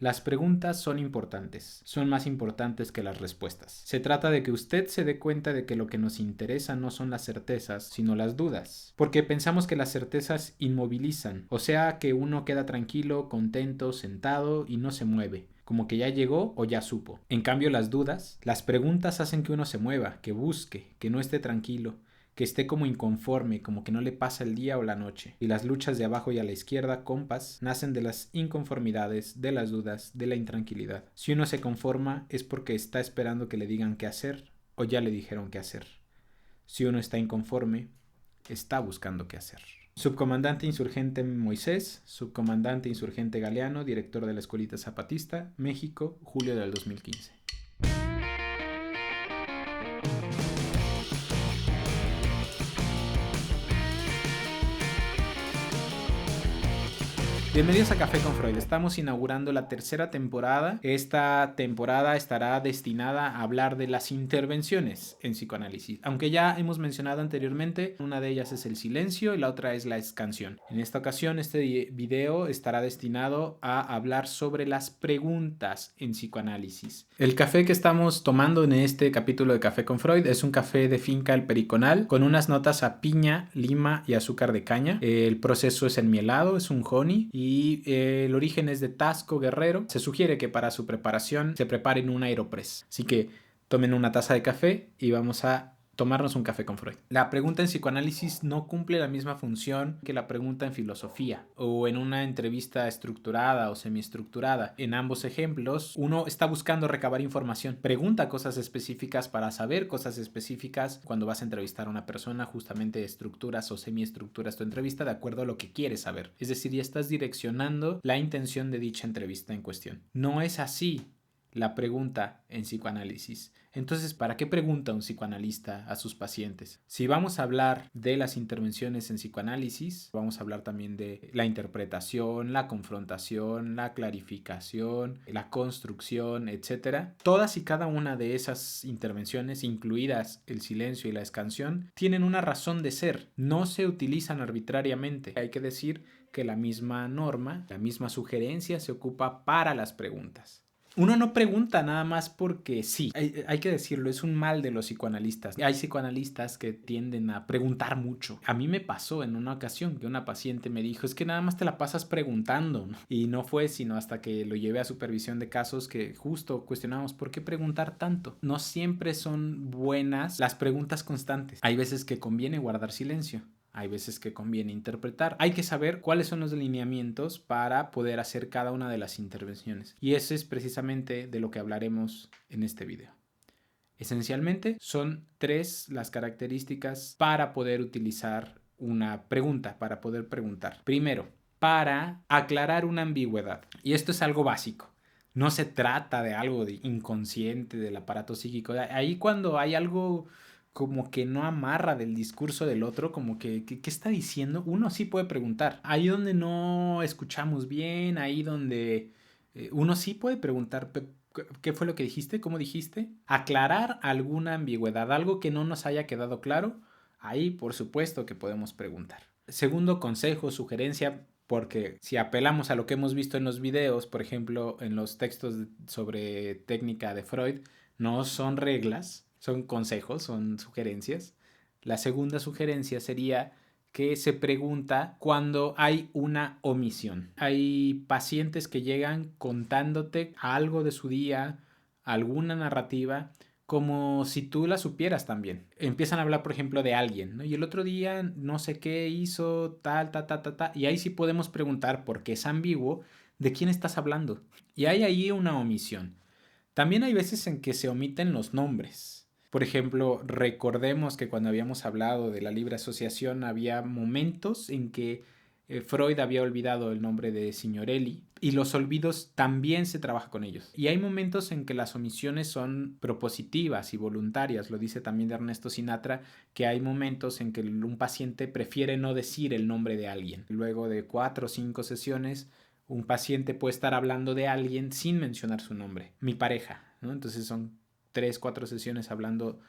Las preguntas son importantes, son más importantes que las respuestas. Se trata de que usted se dé cuenta de que lo que nos interesa no son las certezas, sino las dudas. Porque pensamos que las certezas inmovilizan, o sea que uno queda tranquilo, contento, sentado y no se mueve, como que ya llegó o ya supo. En cambio, las dudas, las preguntas hacen que uno se mueva, que busque, que no esté tranquilo, que esté como inconforme, como que no le pasa el día o la noche. Y las luchas de abajo y a la izquierda, compas, nacen de las inconformidades, de las dudas, de la intranquilidad. Si uno se conforma es porque está esperando que le digan qué hacer o ya le dijeron qué hacer. Si uno está inconforme, está buscando qué hacer. Subcomandante insurgente Moisés, subcomandante insurgente Galeano, director de la Escuelita Zapatista, México, julio del 2015. Bienvenidos a Café con Freud. Estamos inaugurando la tercera temporada. Esta temporada estará destinada a hablar de las intervenciones en psicoanálisis. Aunque ya hemos mencionado anteriormente, una de ellas es el silencio y la otra es la escansión. En esta ocasión, este video estará destinado a hablar sobre las preguntas en psicoanálisis. El café que estamos tomando en este capítulo de Café con Freud es un café de finca El Periconal con unas notas a piña, lima y azúcar de caña. El proceso es enmielado, es un honey y el origen es de Tasco, Guerrero. Se sugiere que para su preparación se prepare en un Aeropress. Así que tomen una taza de café y vamos a tomarnos un café con Freud. La pregunta en psicoanálisis no cumple la misma función que la pregunta en filosofía o en una entrevista estructurada o semiestructurada. En ambos ejemplos, uno está buscando recabar información. Pregunta cosas específicas para saber cosas específicas. Cuando vas a entrevistar a una persona, justamente estructuras o semiestructuras tu entrevista de acuerdo a lo que quieres saber. Es decir, ya estás direccionando la intención de dicha entrevista en cuestión. No es así la pregunta en psicoanálisis. Entonces, ¿para qué pregunta un psicoanalista a sus pacientes? Si vamos a hablar de las intervenciones en psicoanálisis, vamos a hablar también de la interpretación, la confrontación, la clarificación, la construcción, etc. Todas y cada una de esas intervenciones, incluidas el silencio y la escansión, tienen una razón de ser. No se utilizan arbitrariamente. Hay que decir que la misma norma, la misma sugerencia se ocupa para las preguntas. Uno no pregunta nada más porque sí, hay que decirlo, es un mal de los psicoanalistas. Hay psicoanalistas que tienden a preguntar mucho. A mí me pasó en una ocasión que una paciente me dijo, es que nada más te la pasas preguntando, ¿no? Y no fue sino hasta que lo llevé a supervisión de casos que justo cuestionamos por qué preguntar tanto. No siempre son buenas las preguntas constantes. Hay veces que conviene guardar silencio. Hay veces que conviene interpretar. Hay que saber cuáles son los lineamientos para poder hacer cada una de las intervenciones. Y eso es precisamente de lo que hablaremos en este video. Esencialmente son 3 las características para poder utilizar una pregunta, para poder preguntar. Primero, para aclarar una ambigüedad. Y esto es algo básico. No se trata de algo de inconsciente del aparato psíquico. Ahí cuando hay algo como que no amarra del discurso del otro, como que ¿qué está diciendo? Uno sí puede preguntar. Ahí donde no escuchamos bien, ahí donde uno sí puede preguntar, ¿qué fue lo que dijiste? ¿Cómo dijiste? Aclarar alguna ambigüedad, algo que no nos haya quedado claro, ahí por supuesto que podemos preguntar. Segundo consejo, sugerencia, porque si apelamos a lo que hemos visto en los videos, por ejemplo, en los textos sobre técnica de Freud, no son reglas, son consejos, son sugerencias. La segunda sugerencia sería que se pregunta cuando hay una omisión. Hay pacientes que llegan contándote algo de su día, alguna narrativa, como si tú la supieras también. Empiezan a hablar, por ejemplo, de alguien, ¿no? Y el otro día no sé qué hizo, tal, ta, ta, ta, ta. Y ahí sí podemos preguntar, porque es ambiguo, ¿de quién estás hablando? Y hay ahí una omisión. También hay veces en que se omiten los nombres. Por ejemplo, recordemos que cuando habíamos hablado de la libre asociación había momentos en que Freud había olvidado el nombre de Signorelli y los olvidos también se trabaja con ellos. Y hay momentos en que las omisiones son propositivas y voluntarias, lo dice también Ernesto Sinatra, que hay momentos en que un paciente prefiere no decir el nombre de alguien. Luego de 4 o 5 sesiones, un paciente puede estar hablando de alguien sin mencionar su nombre, mi pareja, ¿no? Entonces son 3, 4 sesiones hablando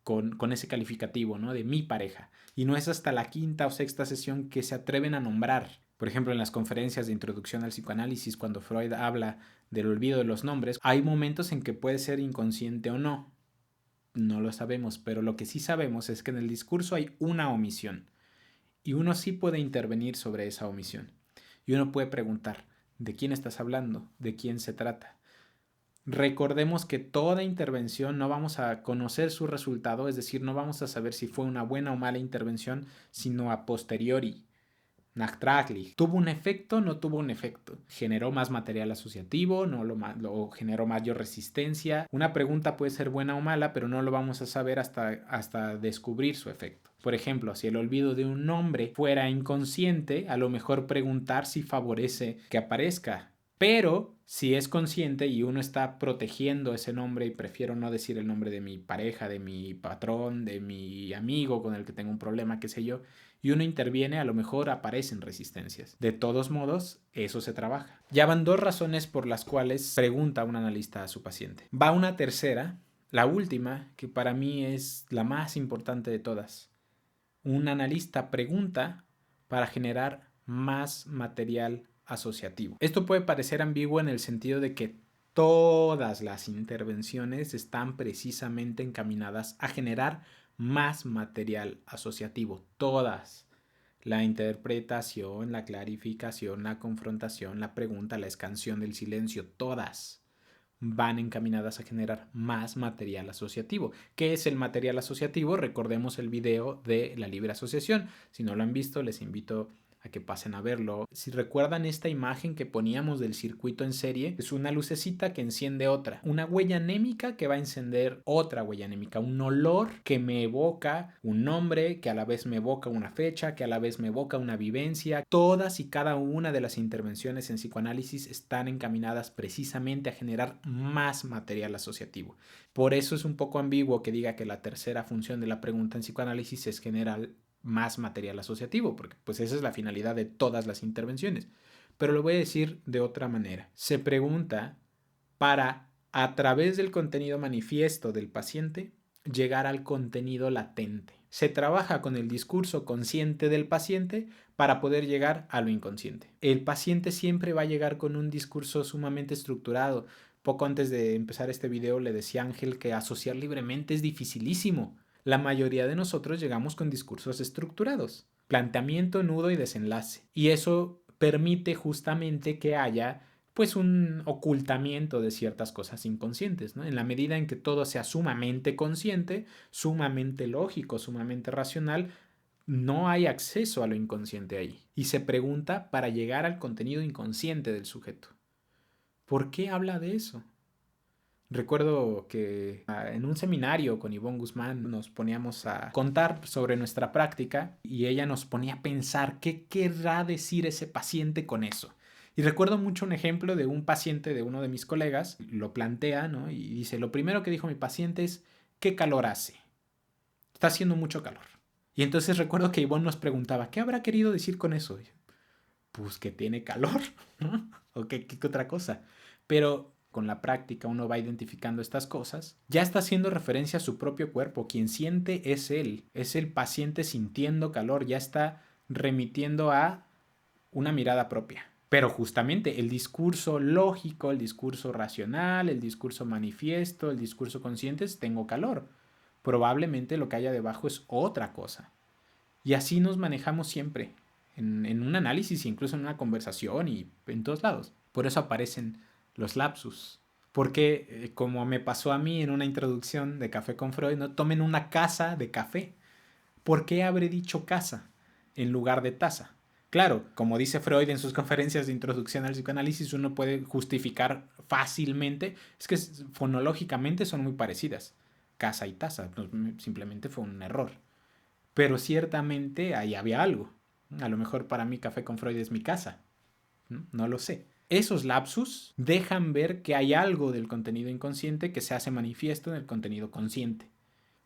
con ese calificativo, ¿no? De mi pareja. Y no es hasta la 5ª o 6ª sesión que se atreven a nombrar Por ejemplo, en las conferencias de introducción al psicoanálisis, cuando Freud habla del olvido de los nombres, hay momentos en que puede ser inconsciente o no. No lo sabemos, pero lo que sí sabemos es que en el discurso hay una omisión y uno sí puede intervenir sobre esa omisión. Y uno puede preguntar, ¿de quién estás hablando? ¿De quién se trata? Recordemos que toda intervención no vamos a conocer su resultado, es decir, no vamos a saber si fue una buena o mala intervención, sino a posteriori. Nachtraglich. ¿Tuvo un efecto? No tuvo un efecto. ¿Generó más material asociativo? No lo generó mayor resistencia. Una pregunta puede ser buena o mala, pero no lo vamos a saber hasta descubrir su efecto. Por ejemplo, si el olvido de un nombre fuera inconsciente, a lo mejor preguntar si favorece que aparezca. Pero si es consciente y uno está protegiendo ese nombre y prefiero no decir el nombre de mi pareja, de mi patrón, de mi amigo con el que tengo un problema, qué sé yo, y uno interviene, a lo mejor aparecen resistencias. De todos modos, eso se trabaja. Ya van 2 razones por las cuales pregunta un analista a su paciente. Va una tercera, la última, que para mí es la más importante de todas. Un analista pregunta para generar más material asociativo. Esto puede parecer ambiguo en el sentido de que todas las intervenciones están precisamente encaminadas a generar más material asociativo. Todas. La interpretación, la clarificación, la confrontación, la pregunta, la escansión del silencio, todas van encaminadas a generar más material asociativo. ¿Qué es el material asociativo? Recordemos el video de la libre asociación. Si no lo han visto, les invito a que pasen a verlo. Si recuerdan esta imagen que poníamos del circuito en serie, es una lucecita que enciende otra, una huella anémica que va a encender otra huella anémica, un olor que me evoca un nombre, que a la vez me evoca una fecha, que a la vez me evoca una vivencia. Todas y cada una de las intervenciones en psicoanálisis están encaminadas precisamente a generar más material asociativo. Por eso es un poco ambiguo que diga que la tercera función de la pregunta en psicoanálisis es generar más material asociativo, porque pues esa es la finalidad de todas las intervenciones. Pero lo voy a decir de otra manera. Se pregunta para, a través del contenido manifiesto del paciente, llegar al contenido latente. Se trabaja con el discurso consciente del paciente para poder llegar a lo inconsciente. El paciente siempre va a llegar con un discurso sumamente estructurado. Poco antes de empezar este video le decía a Ángel que asociar libremente es dificilísimo. La mayoría de nosotros llegamos con discursos estructurados, planteamiento, nudo y desenlace. Y eso permite justamente que haya pues un ocultamiento de ciertas cosas inconscientes, ¿no? En la medida en que todo sea sumamente consciente, sumamente lógico, sumamente racional, no hay acceso a lo inconsciente ahí. Y se pregunta para llegar al contenido inconsciente del sujeto. ¿Por qué habla de eso? Recuerdo que en un seminario con Ivonne Guzmán nos poníamos a contar sobre nuestra práctica y ella nos ponía a pensar qué querrá decir ese paciente con eso. Y recuerdo mucho un ejemplo de un paciente de uno de mis colegas, lo plantea, ¿no? Y dice, lo primero que dijo mi paciente es, ¿qué calor hace? Está haciendo mucho calor. Y entonces recuerdo que Ivonne nos preguntaba, ¿qué habrá querido decir con eso? Pues que tiene calor, ¿no? O qué otra cosa. Pero con la práctica uno va identificando estas cosas, ya está haciendo referencia a su propio cuerpo. Quien siente es él, es el paciente sintiendo calor, ya está remitiendo a una mirada propia. Pero justamente el discurso lógico, el discurso racional, el discurso manifiesto, el discurso consciente es tengo calor. Probablemente lo que haya debajo es otra cosa. Y así nos manejamos siempre, en un análisis, incluso en una conversación y en todos lados. Por eso aparecen los lapsus. Porque, como me pasó a mí en una introducción de Café con Freud, ¿no? Tomen una caza de café. ¿Por qué habré dicho caza en lugar de taza? Claro, como dice Freud en sus conferencias de introducción al psicoanálisis, uno puede justificar fácilmente, es que fonológicamente son muy parecidas, caza y taza, simplemente fue un error. Pero ciertamente ahí había algo. A lo mejor para mí Café con Freud es mi casa. No lo sé. Esos lapsus dejan ver que hay algo del contenido inconsciente que se hace manifiesto en el contenido consciente.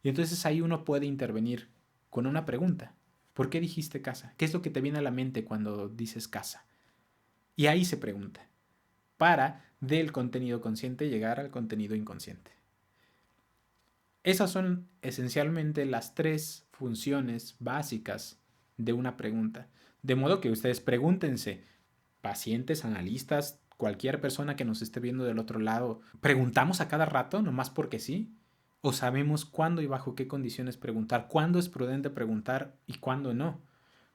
Y entonces ahí uno puede intervenir con una pregunta. ¿Por qué dijiste casa? ¿Qué es lo que te viene a la mente cuando dices casa? Y ahí se pregunta. Para del contenido consciente llegar al contenido inconsciente. Esas son esencialmente las 3 funciones básicas de una pregunta. De modo que ustedes pregúntense, pacientes, analistas, cualquier persona que nos esté viendo del otro lado, ¿preguntamos a cada rato, nomás porque sí? ¿O sabemos cuándo y bajo qué condiciones preguntar? ¿Cuándo es prudente preguntar y cuándo no?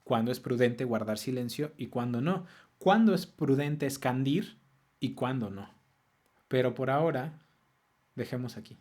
¿Cuándo es prudente guardar silencio y cuándo no? ¿Cuándo es prudente escandir y cuándo no? Pero por ahora, dejemos aquí.